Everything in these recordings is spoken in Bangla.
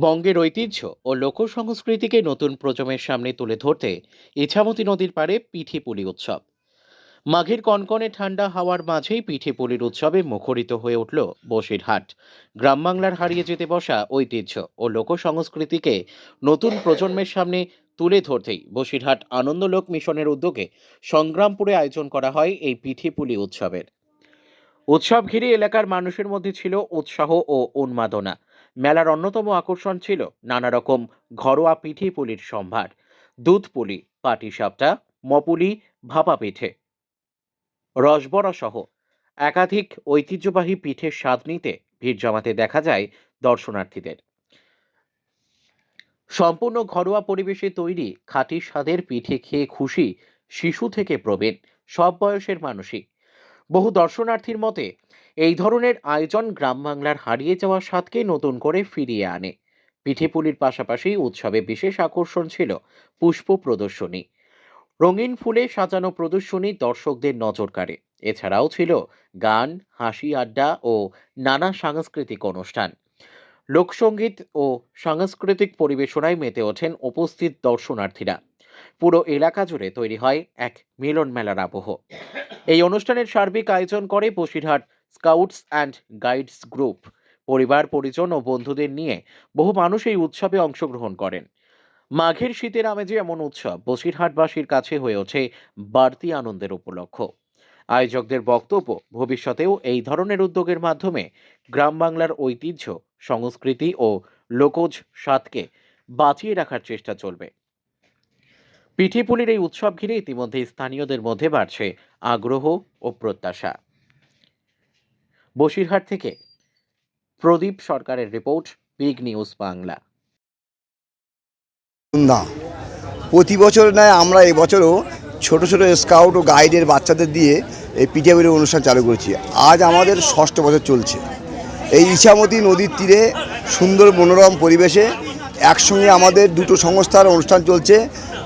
বঙ্গের ঐতিহ্য ও লোক সংস্কৃতিকে নতুন প্রজন্মের সামনে তুলে ধরতে ইছামতি নদীর পাড়ে পিঠেপুলি উৎসব। মাঘের কনকনে ঠান্ডা হাওয়ার মাঝেই পিঠেপুলির উৎসবে মুখরিত হয়ে উঠল বসিরহাট। গ্রাম বাংলার হারিয়ে যেতে বসা ঐতিহ্য ও লোক সংস্কৃতিকে নতুন প্রজন্মের সামনে তুলে ধরতেই বসিরহাট আনন্দলোক মিশনের উদ্যোগে সংগ্রামপুরে আয়োজন করা হয় এই পিঠেপুলি উৎসবের। উৎসব ঘিরে এলাকার মানুষের মধ্যে ছিল উৎসাহ ও উন্মাদনা। মেলার অন্যতম আকর্ষণ ছিল নানা রকম ঘরোয়া পিঠে পুলির সম্ভার। দুধ পুলি, পাটিসাপটা, মপুলি, ভাপা পিঠে, রসবড়া সহ একাধিক ঐতিহ্যবাহী পিঠের স্বাদ নিতে ভিড় জমাতে দেখা যায় দর্শনার্থীদের। সম্পূর্ণ ঘরোয়া পরিবেশে তৈরি খাঁটি স্বাদের পিঠে খেয়ে খুশি শিশু থেকে প্রবীণ সব বয়সের মানুষই। বহু দর্শনার্থীর মতে এই ধরনের আয়োজন গ্রাম বাংলার হারিয়ে যাওয়া স্বাদকে নতুন করে ফিরিয়ে আনে। পিঠেপুলির পাশাপাশি উৎসবে বিশেষ আকর্ষণ ছিল পুষ্প প্রদর্শনী। রঙিন ফুলে সাজানো প্রদর্শনী দর্শকদের নজর কাড়ে। এছাড়াও ছিল গান, হাসি আড্ডা ও নানা সাংস্কৃতিক অনুষ্ঠান। লোকসঙ্গীত ও সাংস্কৃতিক পরিবেশনায় মেতে ওঠেন উপস্থিত দর্শনার্থীরা। পুরো এলাকা জুড়ে তৈরি হয় এক মিলন মেলার আবহ। এই অনুষ্ঠানের সার্বিক আয়োজন করে Basirhat scouts and guides group. পরিবার, পরিজন ও বন্ধুদের নিয়ে বহু মানুষ এই উৎসবে অংশগ্রহণ করেন। মাঘের শীতের আমেজে এমন উৎসব বসিরহাটবাসীর কাছে হয়ে ওঠে বাড়তি আনন্দের উপলক্ষ। আয়োজকদের বক্তব্য, ভবিষ্যতেও এই ধরনের উদ্যোগের মাধ্যমে গ্রাম বাংলার ঐতিহ্য, সংস্কৃতি ও লোকজ স্বাদকে বাঁচিয়ে রাখার চেষ্টা চলবে। পিঠেপুলির এই উৎসব ঘিরে ইতিমধ্যে স্থানীয়দের মধ্যে বাড়ছে আগ্রহ ও প্রত্যাশা। বসিরহাট থেকে প্রদীপ সরকারের রিপোর্ট, বিগ নিউজ বাংলা। না, প্রতি বছর নয়, আমরা এবছরও ছোট ছোট স্কাউট ও গাইডের বাচ্চাদের দিয়ে এই পিঠেপুলির অনুষ্ঠান চালু করেছি। আজ আমাদের 6ষ্ঠ বছর চলছে। এই ইছামতি নদীর তীরে সুন্দর মনোরম পরিবেশে একসঙ্গে আমাদের দুটো সংস্থার অনুষ্ঠান চলছে।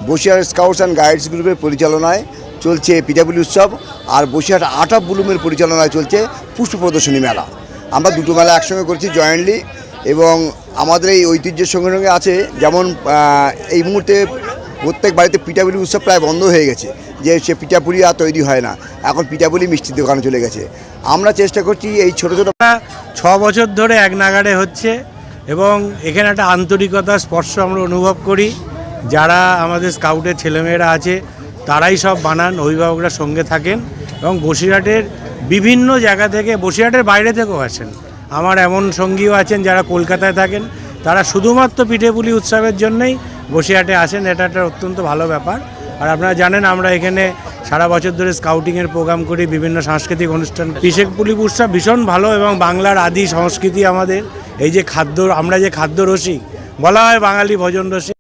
বসিরহাট স্কাউটস অ্যান্ড গাইডস গ্রুপের পরিচালনায় চলছে পিঠেপুলি উৎসব, আর বসিরহাট আর্ট অফ ব্লুমের পরিচালনায় চলছে পুষ্প প্রদর্শনী মেলা। আমরা দুটো মেলা একসঙ্গে করছি জয়েন্টলি, এবং আমাদের এই ঐতিহ্যের সঙ্গে সঙ্গে আছে যেমন এই মুহূর্তে প্রত্যেক বাড়িতে পিঠাপুলি উৎসব প্রায় বন্ধ হয়ে গেছে, যে সে পিঠাপুলি আর তৈরি হয় না, এখন পিঠাপুলি মিষ্টির দোকানে চলে গেছে। আমরা চেষ্টা করছি এই ছোটো ছোটো 6 বছর ধরে এক নাগাড়ে হচ্ছে, এবং এখানে একটা আন্তরিকতা স্পর্শ আমরা অনুভব করি। যারা আমাদের স্কাউটের ছেলেমেয়েরা আছে তারাই সব বানান, অভিভাবকরা সঙ্গে থাকেন, এবং বসিরহাটের বিভিন্ন জায়গা থেকে, বসিরহাটের বাইরে থেকেও আসেন। আমার এমন সঙ্গীও আছেন যারা কলকাতায় থাকেন, তারা শুধুমাত্র পিঠেপুলি উৎসবের জন্যই বসিরহাটে আসেন। এটা একটা অত্যন্ত ভালো ব্যাপার। আর আপনারা জানেন আমরা এখানে সারা বছর ধরে স্কাউটিংয়ের প্রোগ্রাম করি, বিভিন্ন সাংস্কৃতিক অনুষ্ঠান। পিঠেপুলি উৎসব ভীষণ ভালো, এবং বাংলার আদি সংস্কৃতি আমাদের এই যে খাদ্য, আমরা যে খাদ্য রসিক, বলা হয় বাঙালি ভোজন রসিক।